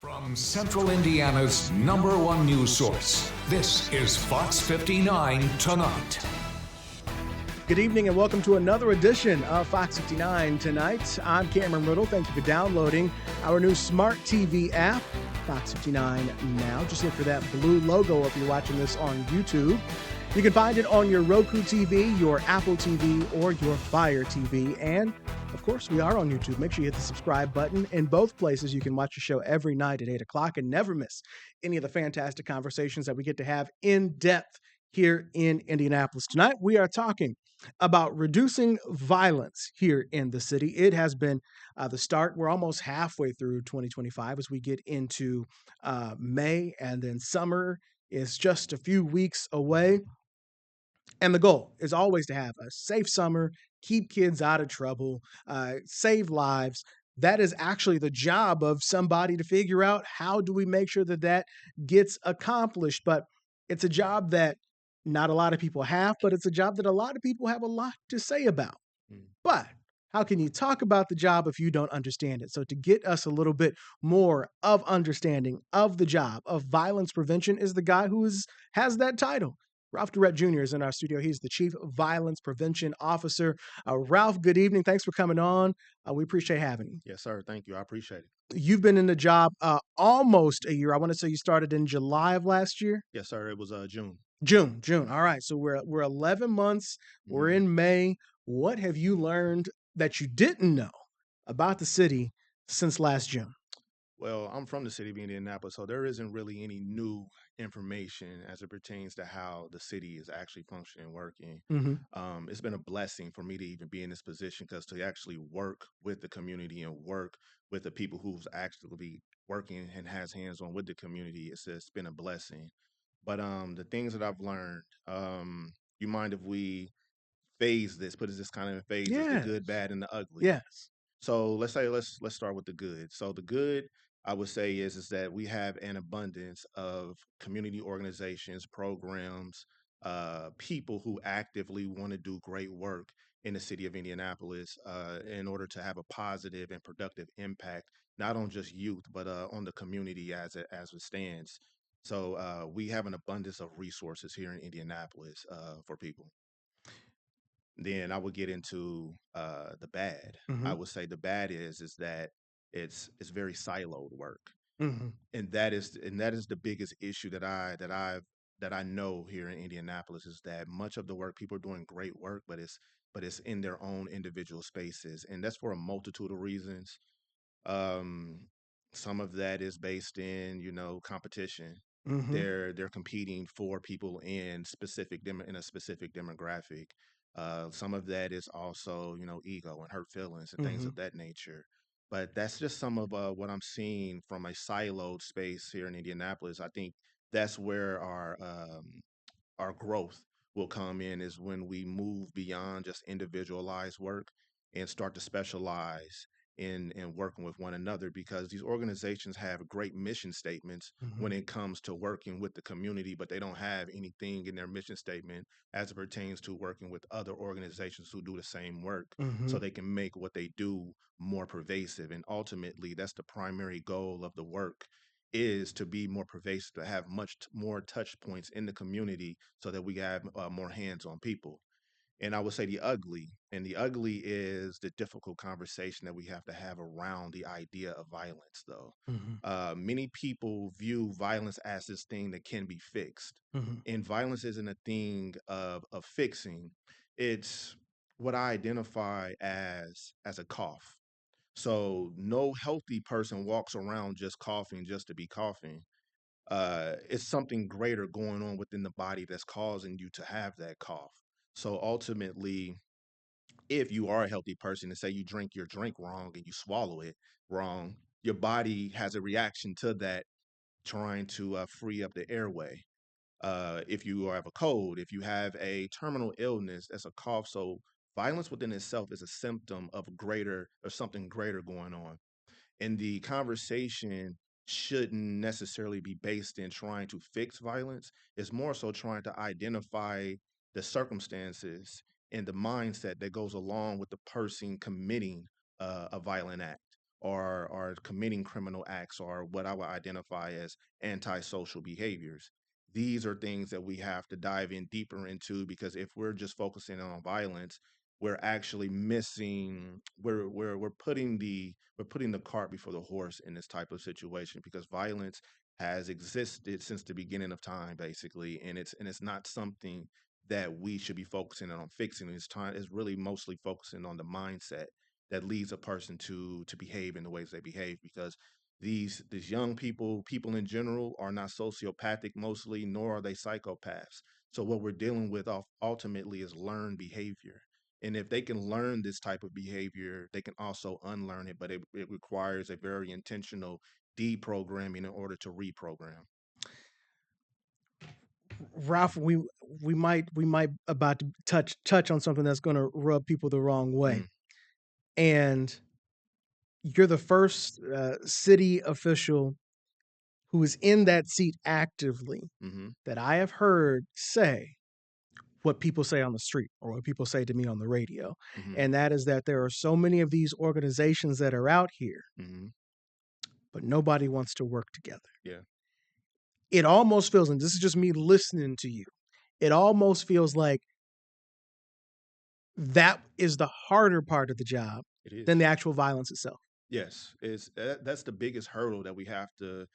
From Central Indiana's #1 news source, this is Fox 59 Tonight. Good evening and welcome to another edition of Fox 59 Tonight. I'm Cameron Ridle. Thank you for downloading our new smart TV app, Fox 59 Now. Just look for that blue logo if you're watching this on YouTube. You can find it on your Roku TV, your Apple TV, or your Fire TV. And, of course, we are on YouTube. Make sure you hit the subscribe button. In both places, you can watch the show every night at 8 o'clock and never miss any of the fantastic conversations that we get to have in depth here in Indianapolis. Tonight, we are talking about reducing violence here in the city. It has been the start. We're almost halfway through 2025 as we get into May, and then summer is just a few weeks away. And the goal is always to have a safe summer, keep kids out of trouble, save lives. That is actually the job of somebody to figure out how do we make sure that that gets accomplished. But it's a job that not a lot of people have, but it's a job that a lot of people have a lot to say about. But how can you talk about the job if you don't understand it? So to get us a little bit more of understanding of the job of violence prevention is the guy who has that title. Ralph Durrett Jr. is in our studio. He's the Chief Violence Prevention Officer. Ralph, good evening. Thanks for coming on. We appreciate having you. Yes, sir. Thank you. I appreciate it. You've been in the job almost a year. I want to say you started in July of last year. Yes, sir. It was June. June. All right. So we're 11 months. We're in May. What have you learned that you didn't know about the city since last June? Well, I'm from the city of Indianapolis, so there isn't really any new information as it pertains to how the city is actually functioning and working. It's been a blessing for me to even be in this position because to actually work with the community and work with the people who's actually working and has hands on with the community, it's been a blessing. But the things that I've learned, you mind if we phase this, put this kind of in phases, the good, bad, and the ugly. Yes. So let's start with the good. So the good I would say is that we have an abundance of community organizations, programs, people who actively want to do great work in the city of Indianapolis in order to have a positive and productive impact, not on just youth, but on the community as it stands. So we have an abundance of resources here in Indianapolis for people. Then I would get into the bad. I would say the bad is that it's very siloed work, and that is the biggest issue that I know here in Indianapolis is that much of the work people are doing great work, but it's in their own individual spaces, and that's for a multitude of reasons. Um, some of that is based in competition. They're competing for people in a specific demographic. Some of that is also ego and hurt feelings and things of that nature. But that's just some of what I'm seeing from a siloed space here in Indianapolis. I think that's where our growth will come in is when we move beyond just individualized work and start to specialize in working with one another because these organizations have great mission statements when it comes to working with the community, but they don't have anything in their mission statement as it pertains to working with other organizations who do the same work so they can make what they do more pervasive. And ultimately, that's the primary goal of the work is to be more pervasive, to have much more touch points in the community so that we have more hands-on people. And I would say the ugly is the difficult conversation that we have to have around the idea of violence, though. Many people view violence as this thing that can be fixed, and violence isn't a thing of fixing. It's what I identify as a cough. So no healthy person walks around just coughing just to be coughing. It's something greater going on within the body that's causing you to have that cough. So ultimately, if you are a healthy person and say you drink your drink wrong and you swallow it wrong, your body has a reaction to that, trying to free up the airway. If you have a cold, if you have a terminal illness, that's a cough. So violence within itself is a symptom of greater or something greater going on. And the conversation shouldn't necessarily be based in trying to fix violence. It's more so trying to identify the circumstances and the mindset that goes along with the person committing a violent act are committing criminal acts or what I would identify as antisocial behaviors. These are things that we have to dive in deeper into, because if we're just focusing on violence, we're actually missing we're putting the cart before the horse in this type of situation, because violence has existed since the beginning of time, basically, and it's not something that we should be focusing on fixing. It's really mostly focusing on the mindset that leads a person to behave in the ways they behave, because these young people in general, are not sociopathic mostly, nor are they psychopaths. So what we're dealing with ultimately is learned behavior. And if they can learn this type of behavior, they can also unlearn it, but it requires a very intentional deprogramming in order to reprogram. Ralph, we might about to touch on something that's going to rub people the wrong way, Mm, and you're the first city official who is in that seat actively hmm that I have heard say what people say on the street or what people say to me on the radio. hmm And that is that there are so many of these organizations that are out here, hmm but nobody wants to work together. Yeah. It almost feels, and this is just me listening to you, it almost feels like that is the harder part of the job It than is. the actual violence itself. Yes, that's the biggest hurdle that we have to.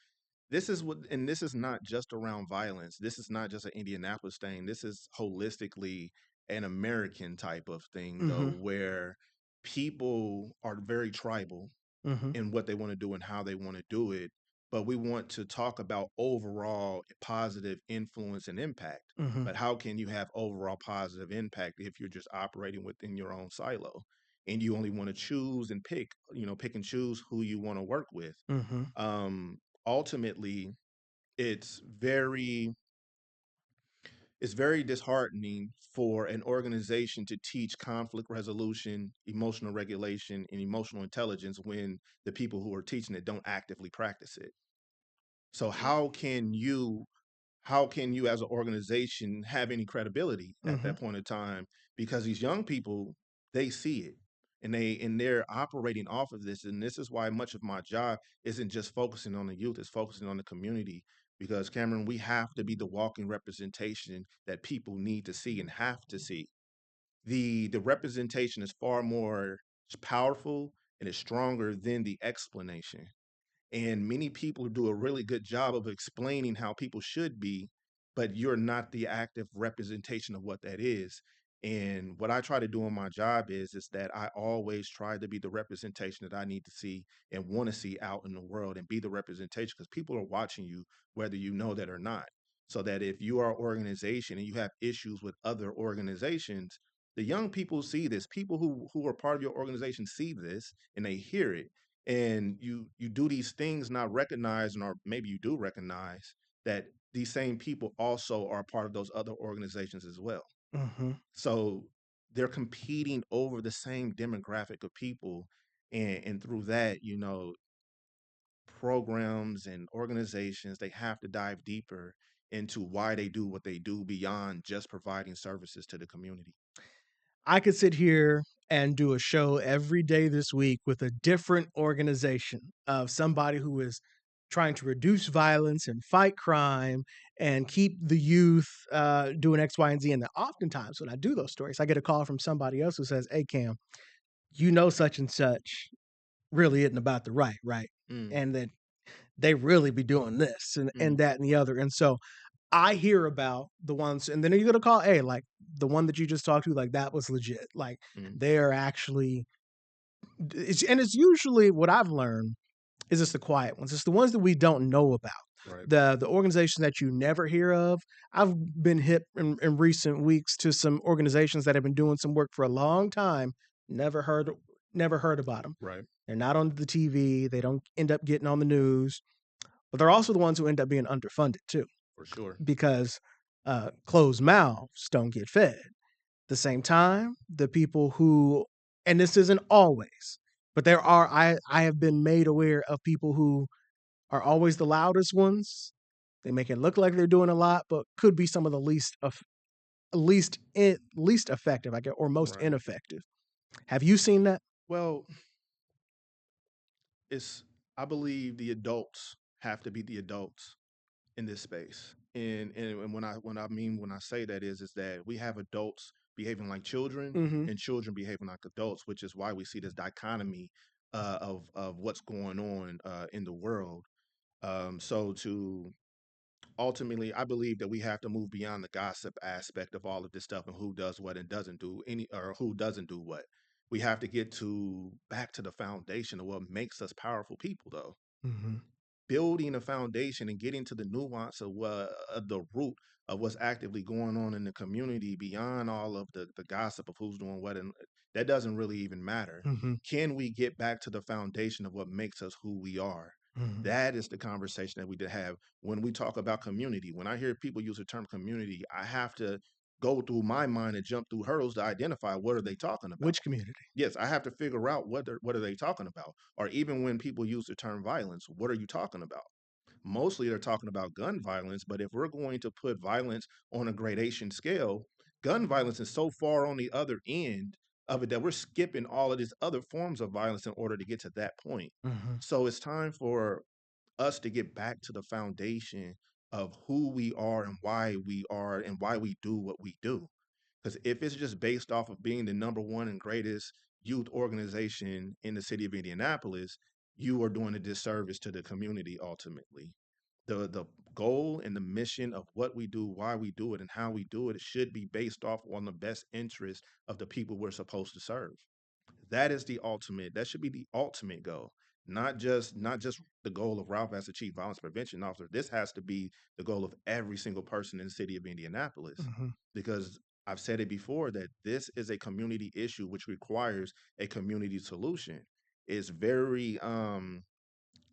This is what, and this is not just around violence. This is not just an Indianapolis thing. This is holistically an American type of thing, though, Mm-hmm. where people are very tribal Mm-hmm. in what they want to do and how they want to do it. But we want to talk about overall positive influence and impact. Mm-hmm. But how can you have overall positive impact if you're just operating within your own silo and you only want to choose and pick and choose who you want to work with? Mm-hmm. Um, Ultimately, it's very it's very disheartening for an organization to teach conflict resolution, emotional regulation, and emotional intelligence when the people who are teaching it don't actively practice it. So how can you as an organization have any credibility at Mm-hmm. that point in time? Because these young people, they see it, and they're operating off of this. And this is why much of my job isn't just focusing on the youth, it's focusing on the community. Because, Cameron, we have to be the walking representation that people need to see and have to see. The representation is far more powerful and is stronger than the explanation. And many people do a really good job of explaining how people should be, but you're not the active representation of what that is. And what I try to do in my job is that I always try to be the representation that I need to see and want to see out in the world, and be the representation, because people are watching you whether you know that or not. So that if you are an organization and you have issues with other organizations, the young people see this. People who are part of your organization see this and they hear it, and you do these things not recognizing, or maybe you do recognize, that these same people also are part of those other organizations as well. Mm-hmm. So they're competing over the same demographic of people, and through that, programs and organizations, they have to dive deeper into why they do what they do beyond just providing services to the community. I could sit here and do a show every day this week with a different organization of somebody who is trying to reduce violence and fight crime and keep the youth doing X, Y, and Z. And then oftentimes when I do those stories, I get a call from somebody else who says, "Hey, Cam, such and such really isn't about the right? Mm, And that they really be doing this and mm, that and the other." And so I hear about the ones, and then you're gonna call, hey, like the one that you just talked to, like that was legit. Like mm, they are actually, and it's usually what I've learned is it's the quiet ones. It's the ones that we don't know about. right, The organization that you never hear of. I've been hip in recent weeks to some organizations that have been doing some work for a long time. Never heard never heard about them. right, They're not on the TV. They don't end up getting on the news. But they're also the ones who end up being underfunded too, for sure. because closed mouths don't get fed. The same time, the people who, and this isn't always, but there are, I have been made aware of people who are always the loudest ones. They make it look like they're doing a lot, but could be some of the least effective, I guess, or most Right. ineffective. Have you seen that? Well, it's I believe the adults have to be the adults in this space. And when I say that is that we have adults behaving like children Mm-hmm. and children behaving like adults, which is why we see this dichotomy of what's going on in the world. So to ultimately, I believe that we have to move beyond the gossip aspect of all of this stuff and who does what and doesn't do any or who doesn't do what. We have to get to back to the foundation of what makes us powerful people, though. Mm-hmm. Building a foundation and getting to the nuance of what the root of what's actively going on in the community beyond all of the gossip of who's doing what, and that doesn't really even matter. Mm-hmm. Can we get back to the foundation of what makes us who we are? Mm-hmm. That is the conversation that we did have when we talk about community. When I hear people use the term community, I have to go through my mind and jump through hurdles to identify what are they talking about. Which community? Yes, I have to figure out what are they talking about. Or even when people use the term violence, what are you talking about? Mostly they're talking about gun violence, but if we're going to put violence on a gradation scale, gun violence is so far on the other end of it that we're skipping all of these other forms of violence in order to get to that point. Mm-hmm. So it's time for us to get back to the foundation of who we are and why we do what we do. Because if it's just based off of being the number one and greatest youth organization in the city of Indianapolis, you are doing a disservice to the community ultimately. The goal and the mission of what we do, why we do it, and how we do it should be based off on the best interest of the people we're supposed to serve. That is the ultimate. That should be the ultimate goal. Not just the goal of Ralph as the chief violence prevention officer. This has to be the goal of every single person in the city of Indianapolis. Mm-hmm. Because I've said it before that this is a community issue which requires a community solution. It's very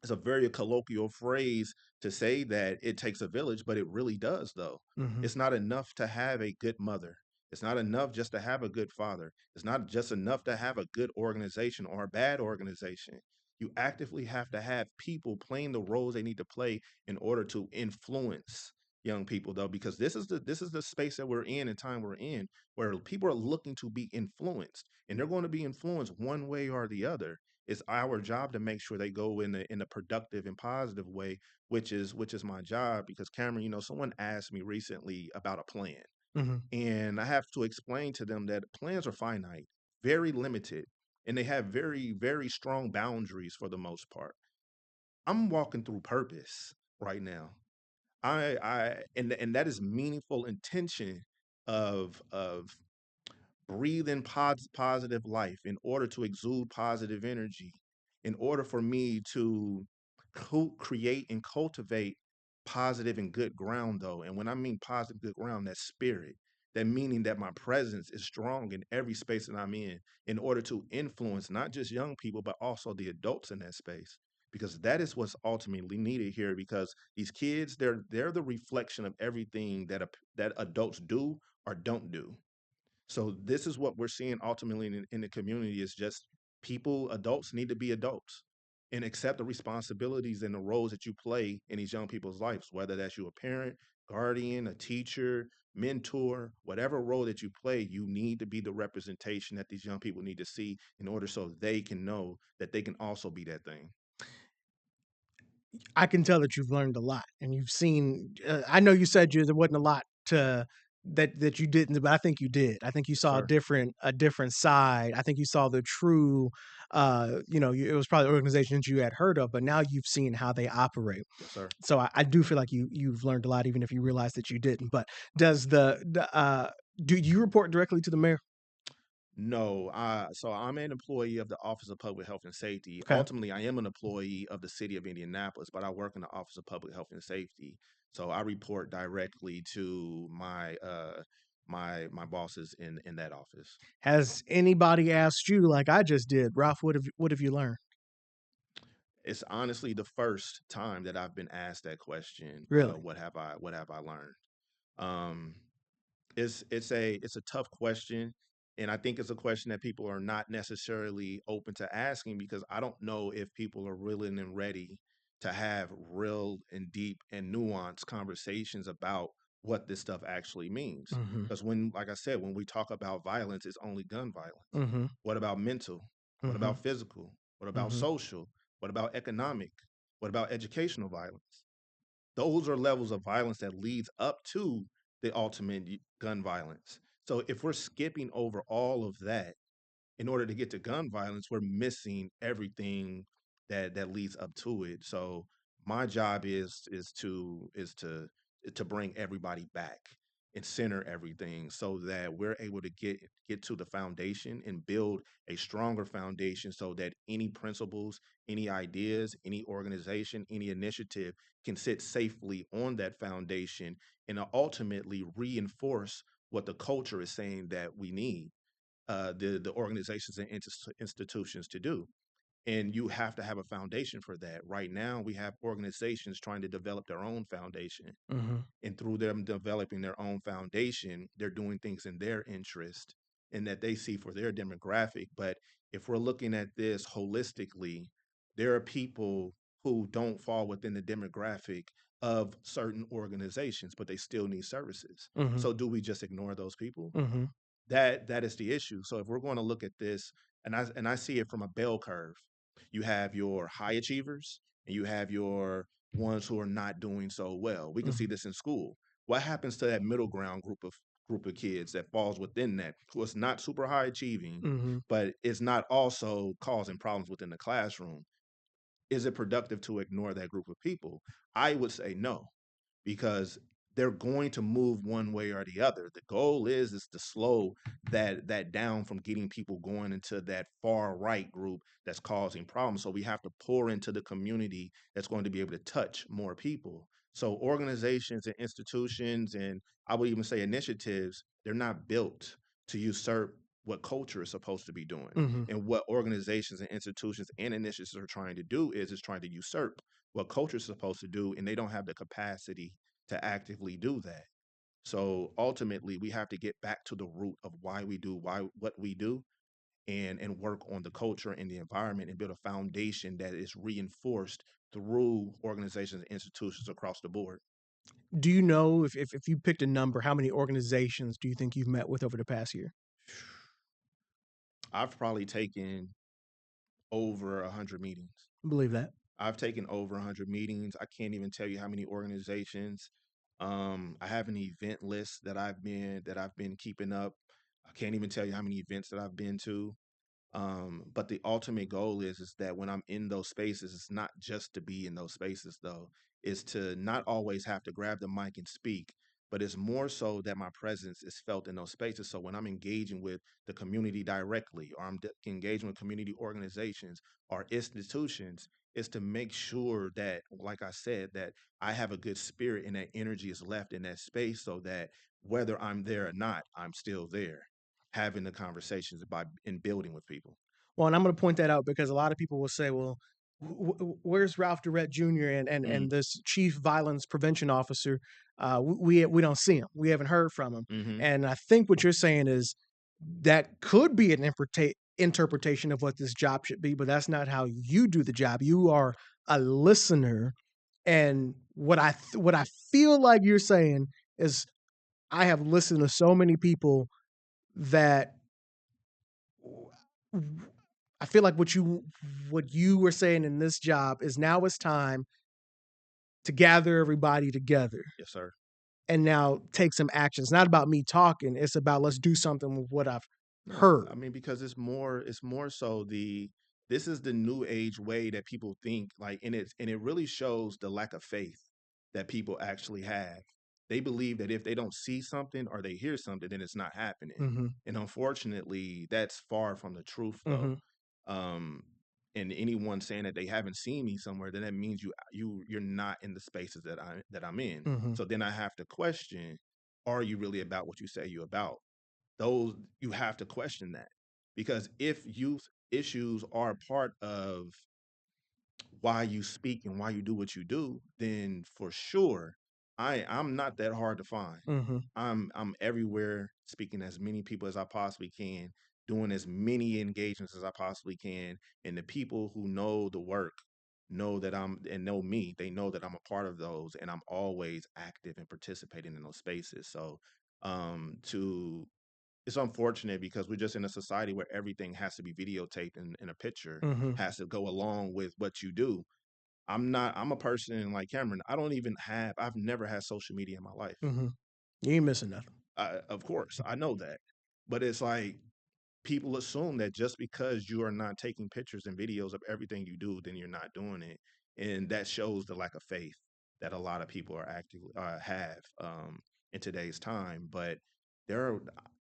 it's a very colloquial phrase to say that it takes a village, but it really does, though. Mm-hmm. It's not enough to have a good mother. It's not enough just to have a good father. It's not just enough to have a good organization or a bad organization. You actively have to have people playing the roles they need to play in order to influence young people, though, because this is the space that we're in and time we're in, where people are looking to be influenced, and they're going to be influenced one way or the other. It's our job to make sure they go in a productive and positive way, which is my job. Because Cameron, someone asked me recently about a plan, Mm-hmm. and I have to explain to them that plans are finite, very limited, and they have very very strong boundaries for the most part. I'm walking through purpose right now. And that is meaningful intention of breathe in positive life in order to exude positive energy, in order for me to create and cultivate positive and good ground, though. And when I mean positive, good ground, that spirit, that meaning that my presence is strong in every space that I'm in order to influence not just young people, but also the adults in that space. Because that is what's ultimately needed here. Because these kids, they're the reflection of everything that adults do or don't do. So this is what we're seeing ultimately in the community is just people, adults need to be adults and accept the responsibilities and the roles that you play in these young people's lives, whether that's you a parent, guardian, a teacher, mentor, whatever role that you play, you need to be the representation that these young people need to see in order so they can know that they can also be that thing. I can tell that you've learned a lot, and you've seen. I know you said there wasn't a lot to that you didn't, but I think you did. I think you Yes, saw sir. a different side. I think you saw the true. It was probably organizations you had heard of, but now you've seen how they operate. Yes, sir. So I do feel like you've learned a lot, even if you realize that you didn't. But does do you report directly to the mayor? No, so I'm an employee of the Office of Public Health and Safety. Okay. Ultimately, I am an employee of the city of Indianapolis, but I work in the Office of Public Health and Safety. So I report directly to my bosses in that office. Has anybody asked you like I just did, Ralph? What have you learned? It's honestly the first time that I've been asked that question. Really? What have I learned? Um, it's a tough question, and I think it's a question that people are not necessarily open to asking because I don't know if people are willing and ready to have real and deep and nuanced conversations about what this stuff actually means. Mm-hmm. Because like I said, when we talk about violence, it's only gun violence. Mm-hmm. What about mental? What Mm-hmm. about physical? What about Mm-hmm. social? What about economic? What about educational violence? Those are levels of violence that leads up to the ultimate gun violence. So if we're skipping over all of that in order to get to gun violence, we're missing everything that leads up to it. So my job is to bring everybody back and center everything so that we're able to get to the foundation and build a stronger foundation so that any principles, any ideas, any organization, any initiative can sit safely on that foundation and ultimately reinforce what the culture is saying that we need the organizations and institutions to do. And you have to have a foundation for that. Right now, we have organizations trying to develop their own foundation. Mm-hmm. And through them developing their own foundation, they're doing things in their interest and that they see for their demographic. But if we're looking at this holistically, there are people who don't fall within the demographic of certain organizations, but they still need services. Mm-hmm. So do we just ignore those people? Mm-hmm. That is the issue. So if we're going to look at this, and I see it from a bell curve, you have your high achievers and you have your ones who are not doing so well. We can see this in school. What happens to that middle ground group of kids that falls within that, who is not super high achieving, Mm-hmm. but is not also causing problems within the classroom? Is it productive to ignore that group of people? I would say no, because they're going to move one way or the other. The goal is to slow that down from getting people going into that far right group that's causing problems. So we have to pour into the community that's going to be able to touch more people. So organizations and institutions, and I would even say initiatives, they're not built to usurp what culture is supposed to be doing. Mm-hmm. And what organizations and institutions and initiatives are trying to do is trying to usurp what culture is supposed to do, and they don't have the capacity to actively do that. So ultimately, we have to get back to the root of why we do why what we do, and work on the culture and the environment and build a foundation that is reinforced through organizations and institutions across the board. Do you know if you picked a number, how many organizations do you think you've met with over the past year? I've probably taken over 100 meetings. I believe that. I've taken over 100 meetings. I can't even tell you how many organizations. I have an event list that I've been keeping up. I can't even tell you how many events that I've been to. But the ultimate goal is that when I'm in those spaces, it's not just to be in those spaces though. It's to not always have to grab the mic and speak, but it's more so that my presence is felt in those spaces. So when I'm engaging with the community directly, or I'm engaging with community organizations or institutions, is to make sure that, like I said, that I have a good spirit and that energy is left in that space so that whether I'm there or not, I'm still there having the conversations by and building with people. Well, and I'm going to point that out because a lot of people will say, "Well, where's Ralph Durrett Jr. and Mm, this chief violence prevention officer? We don't see him. We haven't heard from him." mhm. And I think what you're saying is that could be an interpretation of what this job should be, but that's not how you do the job. You are a listener, and what I feel like you're saying is, I have listened to so many people that I feel like what you were saying in this job is now it's time to gather everybody together Yes, sir. and now take some action. It's not about me talking. It's about let's do something with what I've No, heard. I mean, because it's more so this is the new age way that people think, like, and it really shows the lack of faith that people actually have. They believe that if they don't see something or they hear something, then it's not happening. Mm-hmm. And unfortunately, that's far from the truth Mm-hmm. though. Um and anyone saying that they haven't seen me somewhere, then that means you're not in the spaces that I'm in. Mm-hmm. So then I have to question, are you really about what you say you about? Those, you have to question that, because if youth issues are part of why you speak and why you do what you do, then for sure I'm not that hard to find. Mm-hmm. I'm everywhere, speaking as many people as I possibly can, doing as many engagements as I possibly can, and the people who know the work know that I'm and know me, they know that I'm a part of those, and I'm always active and participating in those spaces. So to it's unfortunate because we're just in a society where everything has to be videotaped and a picture Mm-hmm. has to go along with what you do. I'm a person like Cameron. I've never had social media in my life. Mm-hmm. You ain't missing nothing. Of course, I know that. But it's like people assume that just because you are not taking pictures and videos of everything you do, then you're not doing it. And that shows the lack of faith that a lot of people are actively have in today's time. But there are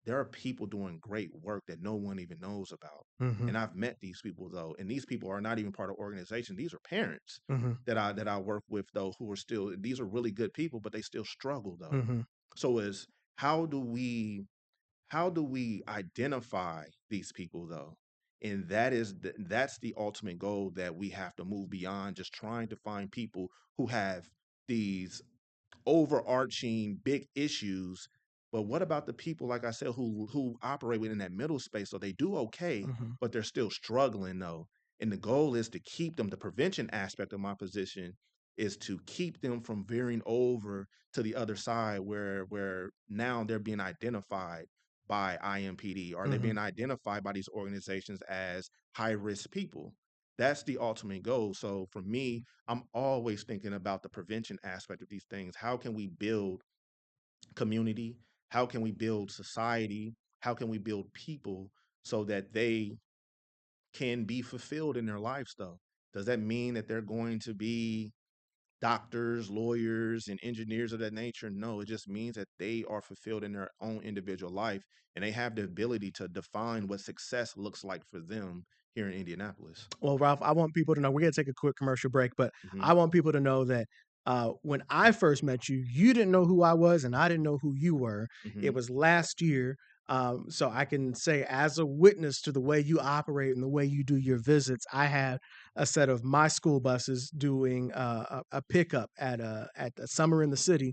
there are people doing great work that no one even knows about. Mm-hmm. And I've met these people though, and these people are not even part of organization. These are parents Mm-hmm. that I work with though, who are still, these are really good people, but they still struggle though. Mm-hmm. So is how do we identify these people though? And that's the ultimate goal, that we have to move beyond just trying to find people who have these overarching big issues. But what about the people, like I said, who operate within that middle space? So they do okay, Mm-hmm. but they're still struggling though. And the goal is to keep them. The prevention aspect of my position is to keep them from veering over to the other side, where now they're being identified by IMPD, or they're Mm-hmm. being identified by these organizations as high risk people. That's the ultimate goal. So for me, I'm always thinking about the prevention aspect of these things. How can we build community? How can we build society? How can we build people so that they can be fulfilled in their lives, though? Does that mean that they're going to be doctors, lawyers, and engineers of that nature? No, it just means that they are fulfilled in their own individual life, and they have the ability to define what success looks like for them here in Indianapolis. Well, Ralph, I want people to know we're going to take a quick commercial break, but Hmm. I want people to know that when I first met you, you didn't know who I was and I didn't know who you were. Hmm. It was last year. So I can say, as a witness to the way you operate and the way you do your visits, I had a set of my school buses doing a pickup at the Summer in the City,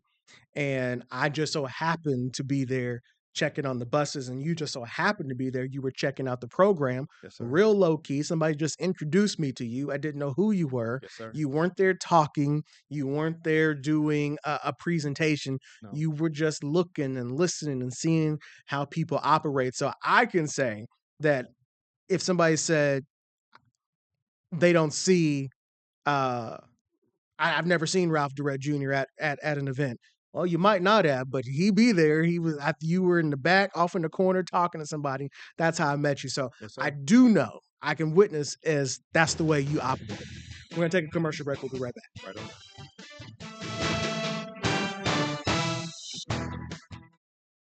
and I just so happened to be there checking on the buses, and you just so happened to be there. You were checking out the program, Yes, sir. real low key. Somebody just introduced me to you. I didn't know who you were. Yes, sir. You weren't there talking. You weren't there doing a presentation. No. You were just looking and listening and seeing how people operate. So I can say that if somebody said they don't see uh I've never seen Ralph Durrett Jr. at an event. Well, you might not have, but he be there. He was after you were in the back, off in the corner, talking to somebody. That's how I met you. So Yes, I sir. do know, I can witness as that's the way you operate. We're gonna take a commercial break. We'll be right back. Right on.